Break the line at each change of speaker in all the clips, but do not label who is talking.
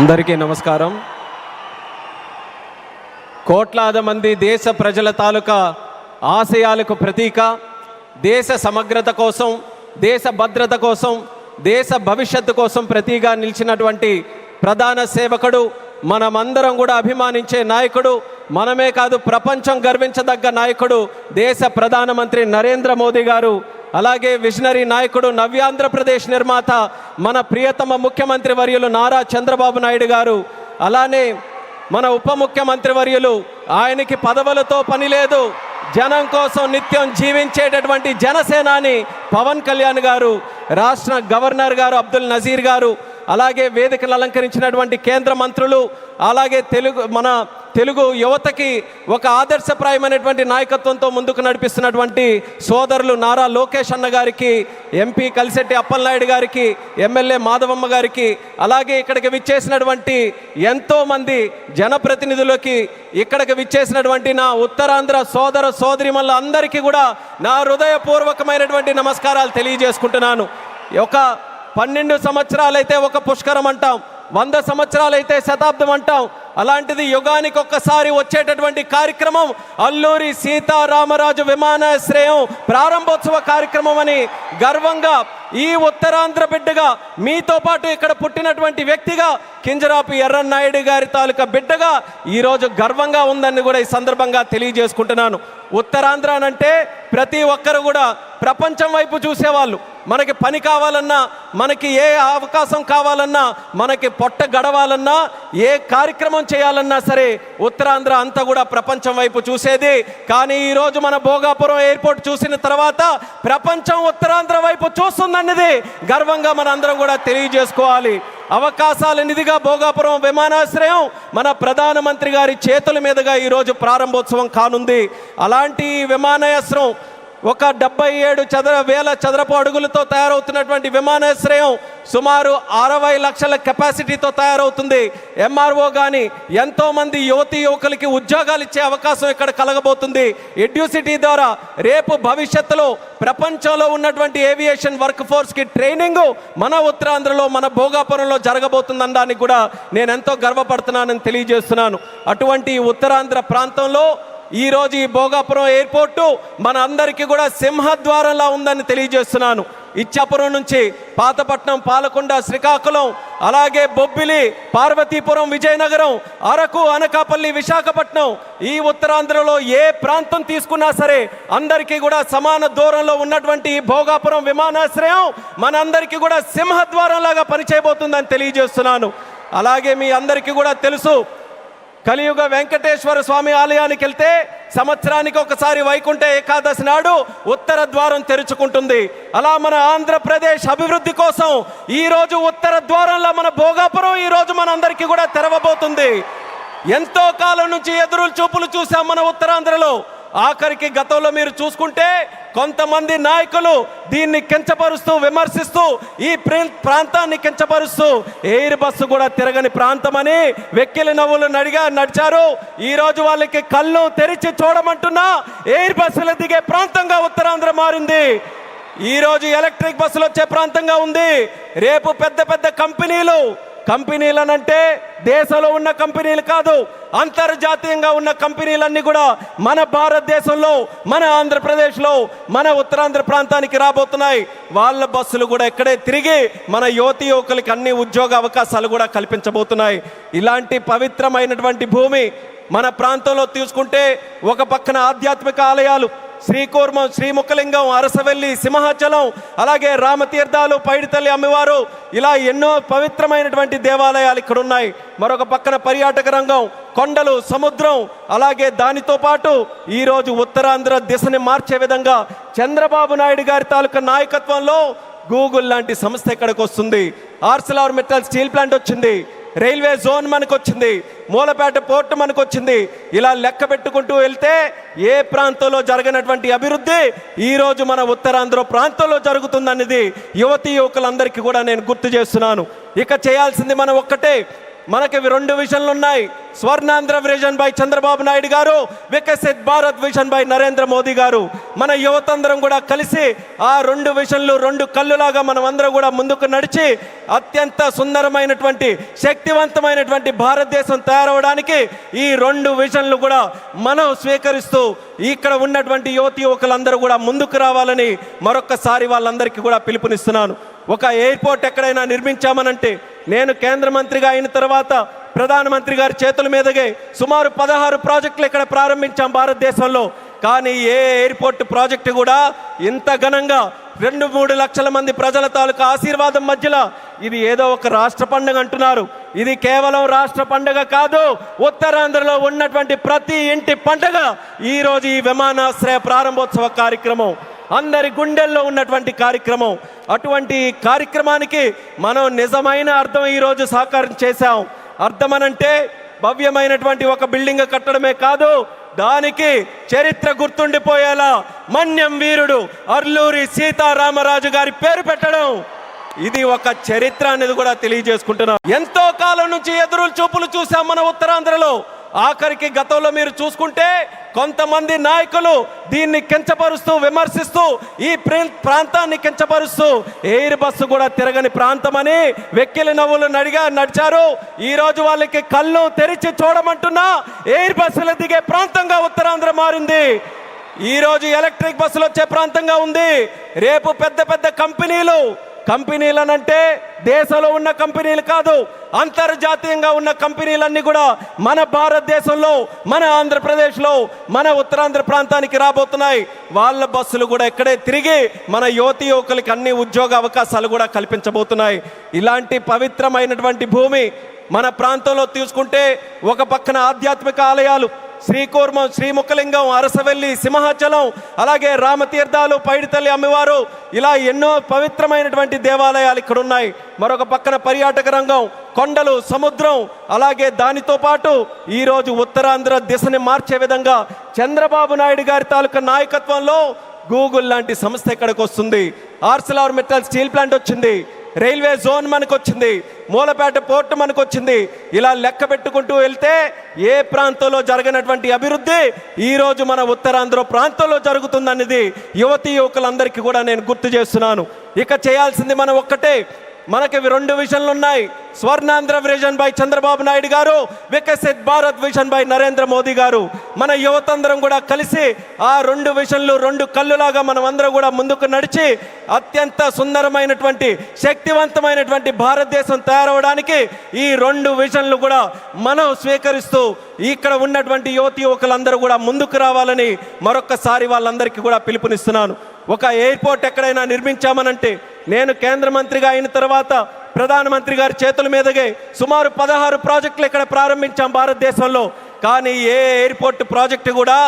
అందరికీ నమస్కారం. కోట్లాది మంది దేశ ప్రజల తాలూకా ఆశయాలకు ప్రతీక, దేశ సమగ్రత కోసం, దేశ భద్రత కోసం, దేశ భవిష్యత్తు కోసం ప్రతీగా నిలిచినటువంటి ప్రధాన సేవకుడు, మనమందరం కూడా అభిమానించే నాయకుడు, మనమే కాదు ప్రపంచం గర్వించదగ్గ నాయకుడు దేశ ప్రధానమంత్రి నరేంద్ర మోదీ గారు. అలాగే విజనరీ నాయకుడు, నవ్యాంధ్రప్రదేశ్ నిర్మాత మన ప్రియతమ ముఖ్యమంత్రి వర్యులు నారా చంద్రబాబు నాయుడు గారు. అలానే మన ఉప ముఖ్యమంత్రి వర్యులు, ఆయనకి పదవులతో పని లేదు, జనం కోసం నిత్యం జీవించేటటువంటి జనసేనాని పవన్ కళ్యాణ్ గారు, రాష్ట్ర గవర్నర్ గారు అబ్దుల్ నజీర్ గారు, అలాగే వేదికలు అలంకరించినటువంటి కేంద్ర మంత్రులు, అలాగే మన తెలుగు యువతకి ఒక ఆదర్శప్రాయమైనటువంటి నాయకత్వంతో ముందుకు నడిపిస్తున్నటువంటి సోదరులు నారా లోకేష్ అన్న గారికి, ఎంపీ కలిశెట్టి అప్పలనాయుడు గారికి, ఎమ్మెల్యే మాధవమ్మ గారికి, అలాగే ఇక్కడికి విచ్చేసినటువంటి ఎంతోమంది జనప్రతినిధులకి, ఇక్కడికి విచ్చేసినటువంటి నా ఉత్తరాంధ్ర సోదర సోదరిమణుల అందరికీ కూడా నా హృదయపూర్వకమైనటువంటి నమస్కారాలు తెలియజేసుకుంటున్నాను. ఒక 12 సంవత్సరాలైతే ఒక పుష్కరం అంటాం, 100 సంవత్సరాలైతే శతాబ్దం అంటాం. అలాంటిది యుగానికి ఒక్కసారి వచ్చేటటువంటి కార్యక్రమం అల్లూరి సీతారామరాజు విమానాశ్రయం ప్రారంభోత్సవ కార్యక్రమం అని గర్వంగా, ఈ ఉత్తరాంధ్ర బిడ్డగా, మీతో పాటు ఇక్కడ పుట్టినటువంటి వ్యక్తిగా, కింజరాపు ఎర్రన్నాయుడు గారి తాలూకా బిడ్డగా ఈరోజు గర్వంగా ఉందని కూడా ఈ సందర్భంగా తెలియజేసుకుంటున్నాను. ఉత్తరాంధ్ర అంటే ప్రతి ఒక్కరు కూడా ప్రపంచం వైపు చూసేవాళ్ళు. మనకి పని కావాలన్నా, మనకి ఏ అవకాశం కావాలన్నా, మనకి పొట్ట గడవాలన్నా, ఏ కార్యక్రమం చేయాలన్నా సరే ఉత్తరాంధ్ర అంతా కూడా ప్రపంచం వైపు చూసేది. కానీ ఈరోజు మన భోగాపురం ఎయిర్పోర్ట్ చూసిన తర్వాత ప్రపంచం ఉత్తరాంధ్ర వైపు చూస్తుందన్నది గర్వంగా మనందరం కూడా తెలియజేసుకోవాలి. అవకాశాల నిధిగా భోగాపురం విమానాశ్రయం మన ప్రధానమంత్రి గారి చేతుల మీదుగా ఈరోజు ప్రారంభోత్సవం కానుంది. అలాంటి విమానాశ్రయం ఒక 77,000 చదరపు అడుగులతో తయారవుతున్నటువంటి విమానాశ్రయం సుమారు 60 లక్షల కెపాసిటీతో తయారవుతుంది. ఎంఆర్ఓ కానీ ఎంతోమంది యువతీ యువకులకి ఉద్యోగాలు ఇచ్చే అవకాశం ఇక్కడ కలగబోతుంది. ఎడ్యూసిటీ ద్వారా రేపు భవిష్యత్తులో ప్రపంచంలో ఉన్నటువంటి ఏవియేషన్ వర్క్ ఫోర్స్కి ట్రైనింగ్ మన ఉత్తరాంధ్రలో, మన భోగాపురంలో జరగబోతుందనడానికి కూడా నేను ఎంతో గర్వపడుతున్నానని తెలియజేస్తున్నాను. అటువంటి ఉత్తరాంధ్ర ప్రాంతంలో ఈరోజు ఈ భోగాపురం ఎయిర్పోర్టు మన అందరికీ కూడా సింహద్వారంలా ఉందని తెలియజేస్తున్నాను. ఇచ్చాపురం నుంచి పాతపట్నం, పాలకొండ, శ్రీకాకుళం, అలాగే బొబ్బిలి, పార్వతీపురం, విజయనగరం, అరకు, అనకాపల్లి, విశాఖపట్నం, ఈ ఉత్తరాంధ్రలో ఏ ప్రాంతం తీసుకున్నా సరే అందరికీ కూడా సమాన దూరంలో ఉన్నటువంటి ఈ భోగాపురం విమానాశ్రయం మనందరికీ కూడా సింహద్వారంలాగా పనిచేయబోతుందని తెలియజేస్తున్నాను. అలాగే మీ అందరికీ కూడా తెలుసు, కలియుగ వెంకటేశ్వర స్వామి ఆలయానికి వెళ్తే సంవత్సరానికి ఒకసారి వైకుంఠ ఏకాదశి నాడు ఉత్తర ద్వారం తెరుచుకుంటుంది. అలా మన ఆంధ్రప్రదేశ్ అభివృద్ధి కోసం ఈరోజు ఉత్తర ద్వారంలో మన భోగాపురం ఈరోజు మనందరికీ కూడా తెరవబోతుంది. ఎంతో కాలం నుంచి ఎదురు చూపులు చూసాం మన ఉత్తరాంధ్రలో. ఆఖరికి గతంలో మీరు చూసుకుంటే కొంతమంది నాయకులు దీన్ని కించపరుస్తూ, విమర్శిస్తూ, ఈ ప్రాంతాన్ని కించపరుస్తూ ఎయిర్ బస్సు కూడా తిరగని ప్రాంతమని వెక్కిలి నవ్వులు నడిచారు. ఈరోజు వాళ్ళకి కళ్ళు తెరిచి చూడమంటున్నా ఎయిర్ బస్సులు దిగే ప్రాంతంగా ఉత్తరాంధ్ర మారింది. ఈరోజు ఎలక్ట్రిక్ బస్సులు వచ్చే ప్రాంతంగా ఉంది. రేపు పెద్ద పెద్ద కంపెనీలనంటే దేశంలో ఉన్న కంపెనీలు కాదు, అంతర్జాతీయంగా ఉన్న కంపెనీలన్నీ కూడా మన భారతదేశంలో, మన ఆంధ్రప్రదేశ్లో, మన ఉత్తరాంధ్ర ప్రాంతానికి రాబోతున్నాయి. వాళ్ళ బస్సులు కూడా ఇక్కడే తిరిగి మన యువతీ యువకులకి అన్ని ఉద్యోగ అవకాశాలు కూడా కల్పించబోతున్నాయి. ఇలాంటి పవిత్రమైనటువంటి భూమి మన ప్రాంతంలో తీసుకుంటే ఒక పక్కన ఆధ్యాత్మిక ఆలయాలు శ్రీకూర్మం, శ్రీముఖలింగం, అరసవెల్లి, సింహాచలం, అలాగే రామతీర్థాలు, పైడితల్లి అమ్మవారు, ఇలా ఎన్నో పవిత్రమైనటువంటి దేవాలయాలు ఇక్కడ ఉన్నాయి. మరొక పక్కన పర్యాటక రంగం, కొండలు, సముద్రం, అలాగే దానితో పాటు ఈరోజు ఉత్తరాంధ్ర దిశని మార్చే విధంగా చంద్రబాబు నాయుడు గారి తాలూకా నాయకత్వంలో గూగుల్ లాంటి సంస్థ ఇక్కడికి వస్తుంది. ఆర్సిలార్ మెటల్ స్టీల్ ప్లాంట్ వచ్చింది, రైల్వే జోన్ మనకు వచ్చింది, మూలపేట పోర్టు మనకు వచ్చింది. ఇలా లెక్క పెట్టుకుంటూ వెళ్తే ఏ ప్రాంతంలో జరగనటువంటి అభివృద్ధి ఈరోజు మన ఉత్తరాంధ్ర ప్రాంతంలో జరుగుతుందనేది యువతీ యువకులందరికీ కూడా నేను గుర్తు చేస్తున్నాను. ఇక చేయాల్సింది మనం ఒక్కటే, మనకి రెండు విజన్లు ఉన్నాయి. స్వర్ణాంధ్ర విజన్ బై చంద్రబాబు నాయుడు గారు, వికసిత్ భారత్ విజన్ బై నరేంద్ర మోదీ గారు. మన యువతందరం కూడా కలిసి ఆ రెండు విజన్లు రెండు కళ్ళులాగా మనం అందరం కూడా ముందుకు నడిచి అత్యంత సుందరమైనటువంటి శక్తివంతమైనటువంటి భారతదేశం తయారవడానికి ఈ రెండు విజన్లు కూడా మనం స్వీకరిస్తూ ఇక్కడ ఉన్నటువంటి యువకులందరూ కూడా ముందుకు రావాలని మరొక్కసారి వాళ్ళందరికీ కూడా పిలుపునిస్తున్నాను. ఒక ఎయిర్పోర్ట్ ఎక్కడైనా నిర్మించామనంటే, నేను కేంద్ర మంత్రిగా అయిన తర్వాత ప్రధానమంత్రి గారి చేతుల మీదగే సుమారు 16 ప్రాజెక్టులు ఇక్కడ ప్రారంభించాం భారతదేశంలో. కానీ ఏ ఎయిర్పోర్ట్ ప్రాజెక్టు కూడా ఇంత ఘనంగా 2-3 లక్షల మంది ప్రజల తాలూకా ఆశీర్వాదం మధ్యలో ఇది ఏదో ఒక రాష్ట్ర పండుగ అంటున్నారు. ఇది కేవలం రాష్ట్ర పండుగ కాదు, ఉత్తరాంధ్రలో ఉన్నటువంటి ప్రతి ఇంటి పండుగ ఈరోజు ఈ విమానాశ్రయ ప్రారంభోత్సవ కార్యక్రమం, అందరి గుండెల్లో ఉన్నటువంటి కార్యక్రమం. అటువంటి కార్యక్రమానికి మనం నిజమైన అర్థం ఈరోజు సాకారం చేశాం. అర్థమనంటే భవ్యమైనటువంటి ఒక బిల్డింగ్ కట్టడమే కాదు, దానికి చరిత్ర గుర్తుండిపోయేలా మన్యం వీరుడు అల్లూరి సీతారామరాజు గారి పేరు పెట్టడం, ఇది ఒక చరిత్ర అనేది కూడా తెలియజేసుకుంటున్నాం. ఎంతో కాలం నుంచి ఎదురు చూపులు చూసాం మన ఉత్తరాంధ్రలో. ఆఖరికి గతంలో మీరు చూసుకుంటే కొంతమంది నాయకులు దీన్ని కించపరుస్తూ విమర్శిస్తూ ఈ ప్రాంతాన్ని కించపరుస్తూ ఎయిర్ బస్సు కూడా తిరగని ప్రాంతమని వెక్కిలి నవ్వులు నడిచారు. ఈరోజు వాళ్ళకి కళ్ళు తెరిచి చూడమంటున్నా ఎయిర్ బస్సులు దిగే ప్రాంతంగా ఉత్తరాంధ్ర మారింది. ఈరోజు ఎలక్ట్రిక్ బస్సులు వచ్చే ప్రాంతంగా ఉంది. రేపు పెద్ద పెద్ద కంపెనీలనంటే దేశంలో ఉన్న కంపెనీలు కాదు, అంతర్జాతీయంగా ఉన్న కంపెనీలన్నీ కూడా మన భారతదేశంలో, మన ఆంధ్రప్రదేశ్లో, మన ఉత్తరాంధ్ర ప్రాంతానికి రాబోతున్నాయి. వాళ్ళ బస్సులు కూడా ఇక్కడే తిరిగి మన యువకులకి అన్ని ఉద్యోగ అవకాశాలు కూడా కల్పించబోతున్నాయి. ఇలాంటి పవిత్రమైనటువంటి భూమి మన ప్రాంతంలో తీసుకుంటే ఒక పక్కన ఆధ్యాత్మిక ఆలయాలు శ్రీకూర్మం, శ్రీముఖలింగం, అరసవెల్లి, సింహాచలం, అలాగే రామతీర్థాలు, పైడితల్లి అమ్మవారు, ఇలా ఎన్నో పవిత్రమైనటువంటి దేవాలయాలు ఇక్కడ ఉన్నాయి. మరొక పక్కన పర్యాటక రంగం, కొండలు, సముద్రం, అలాగే దానితో పాటు ఈరోజు ఉత్తరాంధ్ర దిశని మార్చే విధంగా చంద్రబాబు నాయుడు గారి తాలూకా నాయకత్వంలో గూగుల్ లాంటి సంస్థ ఇక్కడికి వస్తుంది. ఆర్సిలార్ మెటల్ స్టీల్ ప్లాంట్ వచ్చింది, రైల్వే జోన్ మనకు వచ్చింది, మూలపేట పోర్టు మనకు వచ్చింది. ఇలా లెక్క పెట్టుకుంటూ వెళ్తే ఏ ప్రాంతంలో జరగనటువంటి అభివృద్ధి ఈరోజు మన ఉత్తరాంధ్ర ప్రాంతంలో జరుగుతుందనేది యువకులందరికీ కూడా నేను గుర్తు చేస్తున్నాను. ఇక చేయాల్సింది మనం ఒక్కటే, మనకి రెండు విజన్లు ఉన్నాయి. స్వర్ణాంధ్ర విజన్ బై చంద్రబాబు నాయుడు గారు, వికసిత్ భారత్ విజన్ బై నరేంద్ర మోదీ గారు. మన యువతందరం కూడా కలిసి ఆ రెండు విజన్లు రెండు కళ్ళులాగా మనం అందరం కూడా ముందుకు నడిచి అత్యంత సుందరమైనటువంటి శక్తివంతమైనటువంటి భారతదేశం తయారవడానికి ఈ రెండు విజన్లు కూడా మనం స్వీకరిస్తూ ఇక్కడ ఉన్నటువంటి యువకులందరూ కూడా ముందుకు రావాలని మరొక్కసారి వాళ్ళందరికీ కూడా పిలుపునిస్తున్నాను. ఒక ఎయిర్పోర్ట్ ఎక్కడైనా నిర్మించామనంటే, నేను కేంద్ర మంత్రిగా అయిన తర్వాత ప్రధానమంత్రి గారి చేతుల మీదగే సుమారు 16 ప్రాజెక్టులు ఇక్కడ ప్రారంభించాం భారతదేశంలో. కానీ ఏ ఎయిర్పోర్ట్ ప్రాజెక్టు కూడా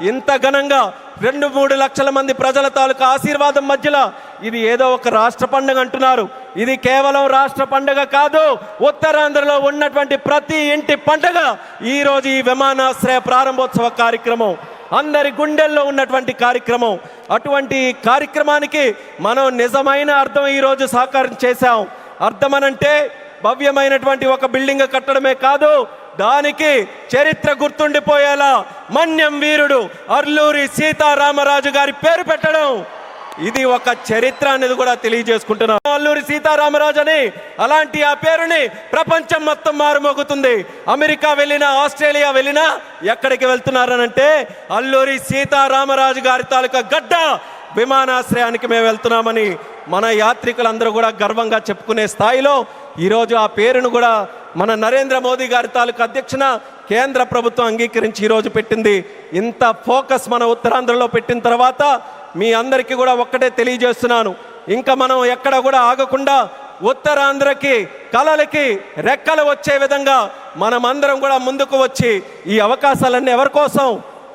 ఇంత ఘనంగా 2-3 లక్షల మంది ప్రజల తాలూకా ఆశీర్వాదం మధ్యలో ఇది ఏదో ఒక రాష్ట్ర పండుగ అంటున్నారు. ఇది కేవలం రాష్ట్ర పండుగ కాదు, ఉత్తరాంధ్రలో ఉన్నటువంటి ప్రతి ఇంటి పండుగ ఈరోజు ఈ విమానాశ్రయ ప్రారంభోత్సవ కార్యక్రమం, అందరి గుండెల్లో ఉన్నటువంటి కార్యక్రమం. అటువంటి కార్యక్రమానికి మనం నిజమైన అర్థం ఈరోజు సాకారం చేశాం. అర్థమనంటే భవ్యమైనటువంటి ఒక బిల్డింగ్ కట్టడమే కాదు, దానికి చరిత్ర గుర్తుండిపోయేలా మన్యం వీరుడు అల్లూరి సీతారామరాజు గారి పేరు పెట్టడం, ఇది ఒక చరిత్ర అనేది కూడా తెలియజేసుకుంటున్నాం. అల్లూరి సీతారామరాజు అని అలాంటి ఆ పేరుని ప్రపంచం మొత్తం మారుమోగుతుంది. అమెరికా వెళ్ళినా, ఆస్ట్రేలియా వెళ్ళినా ఎక్కడికి వెళ్తున్నారనంటే అల్లూరి సీతారామరాజు గారి తాలూకా గడ్డ విమానాశ్రయానికి మేము వెళ్తున్నామని మన యాత్రికులందరూ కూడా గర్వంగా చెప్పుకునే స్థాయిలో ఈరోజు ఆ పేరును కూడా మన నరేంద్ర మోదీ గారి తాలూకా అధ్యక్షన కేంద్ర ప్రభుత్వం అంగీకరించి ఈరోజు పెట్టింది. ఇంత ఫోకస్ మన ఉత్తరాంధ్రలో పెట్టిన తర్వాత మీ అందరికీ కూడా ఒక్కటే తెలియజేస్తున్నాను, ఇంకా మనం ఎక్కడ కూడా ఆగకుండా ఉత్తరాంధ్రకి కళలకి రెక్కలు వచ్చే విధంగా మనమందరం కూడా ముందుకు వచ్చి ఈ అవకాశాలన్నీ ఎవరి కోసం?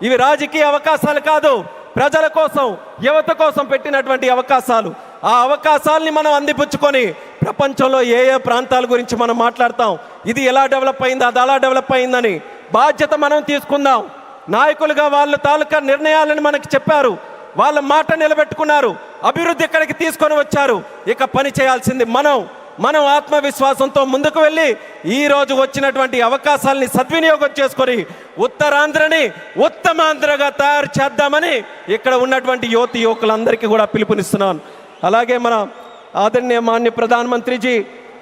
ఇవి రాజకీయ అవకాశాలు కాదు, ప్రజల కోసం, యువత కోసం పెట్టినటువంటి అవకాశాలు. ఆ అవకాశాలని మనం అందిపుచ్చుకొని ప్రపంచంలో ఏ ఏ ప్రాంతాల గురించి మనం మాట్లాడతాం, ఇది ఎలా డెవలప్ అయింది, అది అలా డెవలప్ అయిందని బాధ్యత మనం తీసుకుందాం. నాయకులుగా వాళ్ళ తాలూకా నిర్ణయాలను మనకి చెప్పారు, వాళ్ళ మాట నిలబెట్టుకున్నారు, అభివృద్ధి ఇక్కడికి తీసుకొని వచ్చారు. ఇక పని చేయాల్సింది మనం. మనం ఆత్మవిశ్వాసంతో ముందుకు వెళ్ళి ఈ రోజు వచ్చినటువంటి అవకాశాలని సద్వినియోగం చేసుకొని ఉత్తరాంధ్రని ఉత్తమాంధ్రగా తయారు చేద్దామని ఇక్కడ ఉన్నటువంటి యువతి యువకులందరికీ కూడా పిలుపునిస్తున్నాను। అలాగే మన आदरणीय माननीय प्रधानमंत्री जी,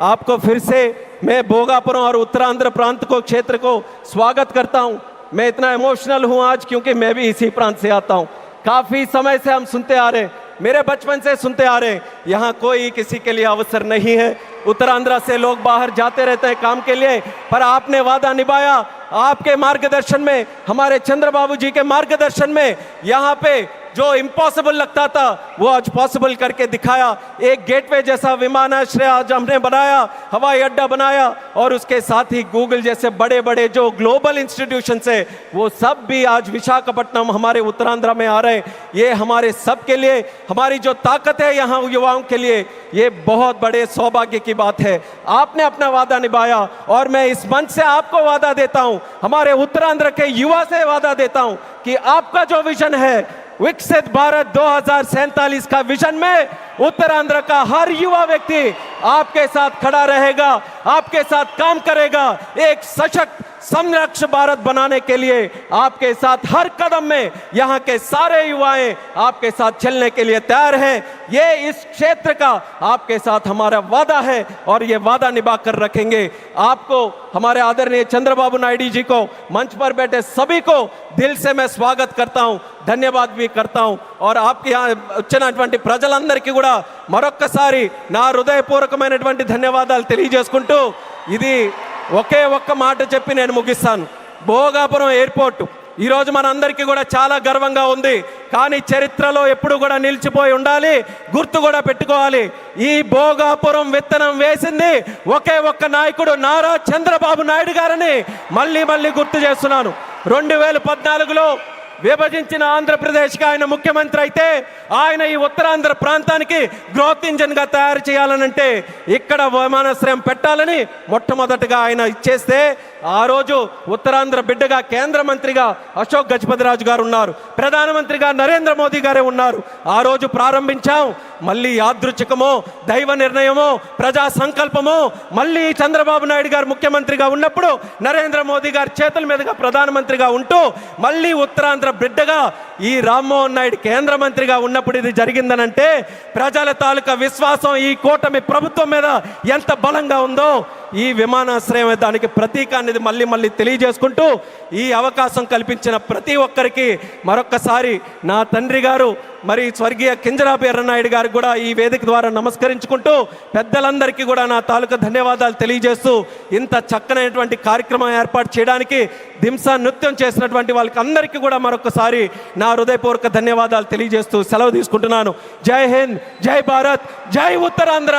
आपको फिर से मैं भोगापुरम और उत्तरांध्र प्रांत को क्षेत्र को स्वागत करता हूं। मैं इतना इमोशनल हूं आज क्योंकि मैं भी इसी प्रांत से आता हूं। काफ़ी समय से हम सुनते आ रहे, मेरे बचपन से सुनते आ रहे, यहाँ कोई किसी के लिए अवसर नहीं है। उत्तरांध्र से लोग बाहर जाते रहते हैं काम के लिए, पर आपने वादा निभाया। आपके मार्गदर्शन में, हमारे चंद्रबाबू जी के मार्गदर्शन में यहाँ पे जो इम्पॉसिबल लगता था वो आज पॉसिबल करके दिखाया। एक गेटवे जैसा विमानाश्रय आज हमने बनाया, हवाई अड्डा बनाया, और उसके साथ ही गूगल जैसे बड़े बड़े जो ग्लोबल इंस्टीट्यूशन है वो सब भी आज विशाखापट्टनम हमारे उत्तरांध्र में आ रहे हैं। ये हमारे सब के लिए, हमारी जो ताकत है यहाँ युवाओं के लिए, ये बहुत बड़े सौभाग्य की बात है। आपने अपना वादा निभाया और मैं इस मंच से आपको वादा देता हूँ, हमारे उत्तरांध्र के युवा से वादा देता हूँ कि आपका जो विजन है विकसित भारत 2047 का विजन में उत्तरांध्र का हर युवा व्यक्ति आपके साथ खड़ा रहेगा, आपके साथ काम करेगा। एक सशक्त समृद्ध भारत बनाने के लिए आपके साथ हर कदम में यहाँ के सारे युवाएं आपके साथ चलने के लिए तैयार हैं। ये इस क्षेत्र का आपके साथ हमारा वादा है और ये वादा निभा कर रखेंगे। आपको, हमारे आदरणीय चंद्रबाबू नायडू जी को, मंच पर बैठे सभी को दिल से मैं स्वागत करता हूँ, धन्यवाद भी करता हूँ। और आपके यहाँ వచ్చినటువంటి ప్రజలందరికీ కూడా మరొక్కసారి నా హృదయపూర్వకమైనటువంటి ధన్యవాదాలు తెలియజేసుకుంటూ ఇది ఒకే ఒక్క మాట చెప్పి నేను ముగిస్తాను। భోగాపురం ఎయిర్పోర్ట్ ఈరోజు మనందరికీ కూడా చాలా గర్వంగా ఉంది, కానీ చరిత్రలో ఎప్పుడు కూడా నిలిచిపోయి ఉండాలి, గుర్తు కూడా పెట్టుకోవాలి। ఈ భోగాపురం విత్తనం వేసింది ఒకే ఒక్క నాయకుడు, నారా చంద్రబాబు నాయుడు గారని మళ్ళీ మళ్ళీ గుర్తు చేస్తున్నాను। 2014లో విభజించిన ఆంధ్రప్రదేశ్కి ఆయన ముఖ్యమంత్రి అయితే ఆయన ఈ ఉత్తరాంధ్ర ప్రాంతానికి గ్రోత్ ఇంజన్గా తయారు చేయాలనంటే ఇక్కడ విమానాశ్రయం పెట్టాలని మొట్టమొదటిగా ఆయన ఇచ్చేస్తే ఆ రోజు ఉత్తరాంధ్ర బిడ్డగా కేంద్ర మంత్రిగా అశోక్ గజపతిరాజు గారు ఉన్నారు, ప్రధానమంత్రిగా నరేంద్ర మోదీ గారే ఉన్నారు। ఆ రోజు ప్రారంభించాం, మళ్ళీ యాదృచ్ఛికమో దైవ నిర్ణయమో ప్రజా సంకల్పమో మళ్ళీ చంద్రబాబు నాయుడు గారు ముఖ్యమంత్రిగా ఉన్నప్పుడు నరేంద్ర మోదీ గారి చేతుల మీదుగా ప్రధానమంత్రిగా ఉంటూ మళ్ళీ ఉత్తరాంధ్ర బిడ్డగా ఈ రామ్మోహన్ నాయుడు కేంద్ర మంత్రిగా ఉన్నప్పుడు ఇది జరిగిందనంటే ప్రజల తాలూకా విశ్వాసం ఈ కూటమి ప్రభుత్వం మీద ఎంత బలంగా ఉందో ఈ విమానాశ్రయం దానికి ప్రతీక అనేది మళ్ళీ మళ్ళీ తెలియజేసుకుంటూ ఈ అవకాశం కల్పించిన ప్రతి ఒక్కరికి మరొక్కసారి నా తండ్రి గారు మరి స్వర్గీయ కింజరాపు ఎర్రనాయుడు గారికి కూడా ఈ వేదిక ద్వారా నమస్కరించుకుంటూ పెద్దలందరికీ కూడా నా తాలూకా ధన్యవాదాలు తెలియజేస్తూ ఇంత చక్కనైనటువంటి కార్యక్రమం ఏర్పాటు చేయడానికి దింసా నృత్యం చేసినటువంటి వాళ్ళకి అందరికీ కూడా మరొకసారి నా హృదయపూర్వక ధన్యవాదాలు తెలియజేస్తూ సెలవు తీసుకుంటున్నాను। జై హింద్, జై భారత్, జై ఉత్తరాంధ్ర।